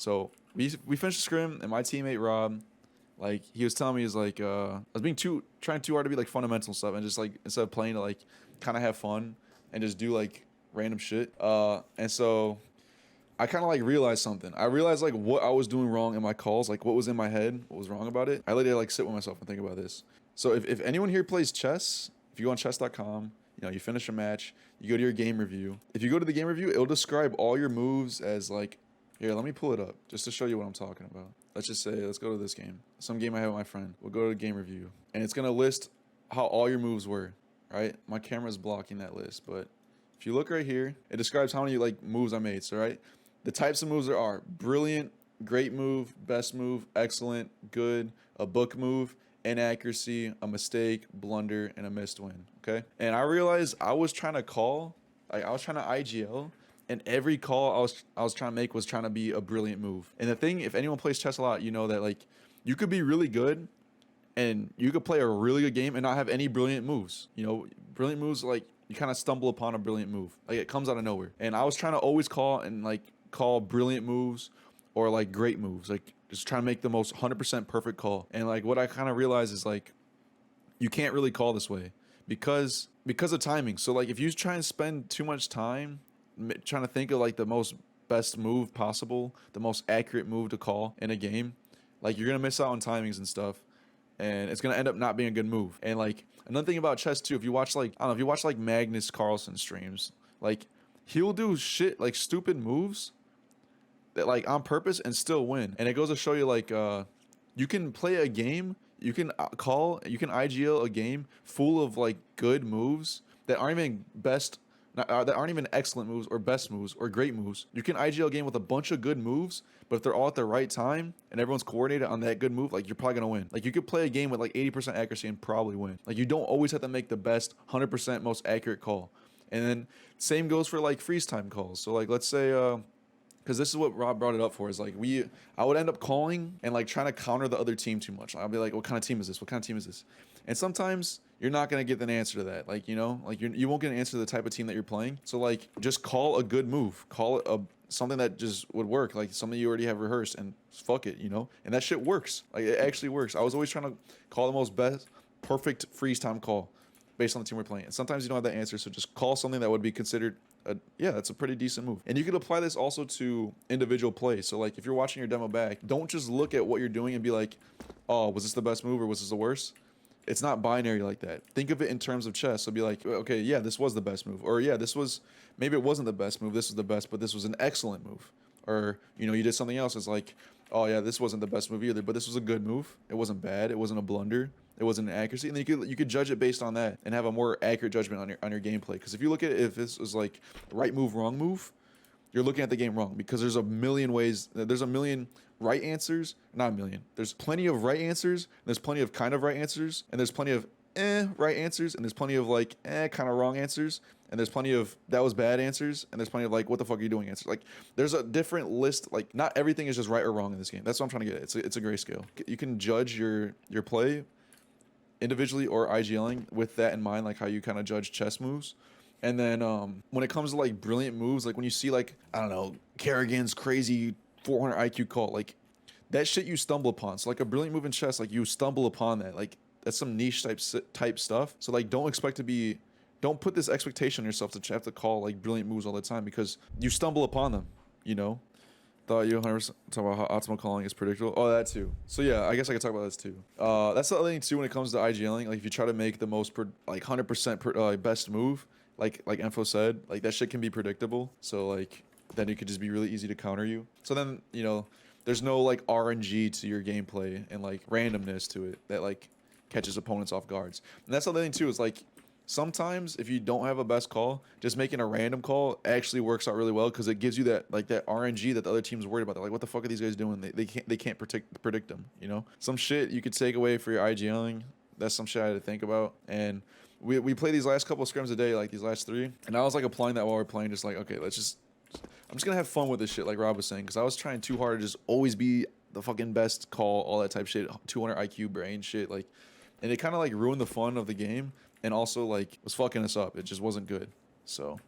So we finished the scrim, and my teammate Rob, like he was telling me, he's like, I was trying too hard to be like fundamental stuff, and just like instead of playing to like kind of have fun and just do like random shit. And so I kind of like realized something. I realized like what I was doing wrong in my calls, like what was in my head, what was wrong about it. I literally like sit with myself and think about this. So if anyone here plays chess, if you go on chess.com, you know, you finish a match, you go to your game review. If you go to the game review, it'll describe all your moves as like, here, let me pull it up just to show you what I'm talking about. Let's just say, let's go to this game. Some game I have with my friend. We'll go to the game review. And it's going to list how all your moves were, right? My camera's blocking that list, but if you look right here, it describes how many like moves I made. So, right? The types of moves there are brilliant, great move, best move, excellent, good, a book move, inaccuracy, a mistake, blunder, and a missed win. Okay. And I realized I was trying to call, like I was trying to IGL, and every call I was trying to make was trying to be a brilliant move. And the thing, if anyone plays chess a lot, you know that like you could be really good and you could play a really good game and not have any brilliant moves. You know, brilliant moves, like you kind of stumble upon a brilliant move. Like it comes out of nowhere. And I was trying to always call brilliant moves or like great moves, like just trying to make the most 100% perfect call. And like what I kind of realized is like you can't really call this way because of timing. So like if you try and spend too much time trying to think of like the most best move possible, the most accurate move to call in a game, like you're gonna miss out on timings and stuff, and it's gonna end up not being a good move. And like another thing about chess too, if you watch like, I don't know, if you watch like Magnus Carlsen streams, like he'll do shit like stupid moves that like on purpose and still win. And it goes to show you like you can play a game, you can IGL a game full of like good moves that aren't even that aren't even excellent moves or best moves or great moves. You can IGL a game with a bunch of good moves, but if they're all at the right time and everyone's coordinated on that good move, like you're probably gonna win. Like you could play a game with like 80% accuracy and probably win. Like you don't always have to make the best 100% most accurate call. And then same goes for like freeze time calls. So like let's say because this is what Rob brought it up for, is like I would end up calling and like trying to counter the other team too much. I'll be like, what kind of team is this? What kind of team is this? And sometimes you're not going to get an answer to that. Like, you know, like you won't get an answer to the type of team that you're playing. So like just call a good move, call it something that just would work, like something you already have rehearsed, and fuck it, you know? And that shit works. Like it actually works. I was always trying to call the most perfect freeze time call based on the team we're playing. And sometimes you don't have that answer, so just call something that would be considered yeah, that's a pretty decent move. And you could apply this also to individual plays. So like if you're watching your demo back, don't just look at what you're doing and be like, oh, was this the best move or was this the worst? It's not binary like that. Think of it in terms of chess. So be like, okay, yeah, this was the best move. Or yeah, maybe it wasn't the best move, this was the best, but this was an excellent move. Or, you know, you did something else. It's like, oh yeah, this wasn't the best move either, but this was a good move. It wasn't bad. It wasn't a blunder. It wasn't an accuracy. And then you could judge it based on that and have a more accurate judgment on your gameplay. Because if you look at it, if this was like right move, wrong move, you're looking at the game wrong, because there's a million ways. There's a million right answers. Not a million. There's plenty of right answers. And there's plenty of kind of right answers. And there's plenty of right answers. And there's plenty of like kind of wrong answers. And there's plenty of that was bad answers. And there's plenty of like, what the fuck are you doing answers. Like there's a different list. Like not everything is just right or wrong in this game. That's what I'm trying to get at. It's a grayscale. You can judge your play individually or IGLing with that in mind, like how you kind of judge chess moves. And then when it comes to like brilliant moves, like when you see like, I don't know, Kerrigan's crazy 400 IQ call, like that shit you stumble upon. So like a brilliant move in chess, like you stumble upon that. Like that's some niche type stuff. So like don't put this expectation on yourself to have to call like brilliant moves all the time, because you stumble upon them, you know? Thought you 100% talk about how optimal calling is predictable. Oh, that too. So yeah, I guess I could talk about this too. That's the other thing too when it comes to IGLing. Like if you try to make the most like 100% best move, like Enfo said, like that shit can be predictable. So like then it could just be really easy to counter you. So then, you know, there's no like RNG to your gameplay and like randomness to it that like catches opponents off guards. And that's the other thing too, is like sometimes if you don't have a best call, just making a random call actually works out really well, because it gives you that like that RNG that the other team's worried about. They're like, what the fuck are these guys doing? They can't predict them, you know? Some shit you could take away for your IGLing. That's some shit I had to think about. And we played these last couple of scrims a day, like these last 3, and I was like applying that while we're playing, just like, okay, I'm just gonna have fun with this shit, like Rob was saying, because I was trying too hard to just always be the fucking best call, all that type shit, 200 IQ brain shit, like, and it kind of like ruined the fun of the game, and also like was fucking us up. It just wasn't good. So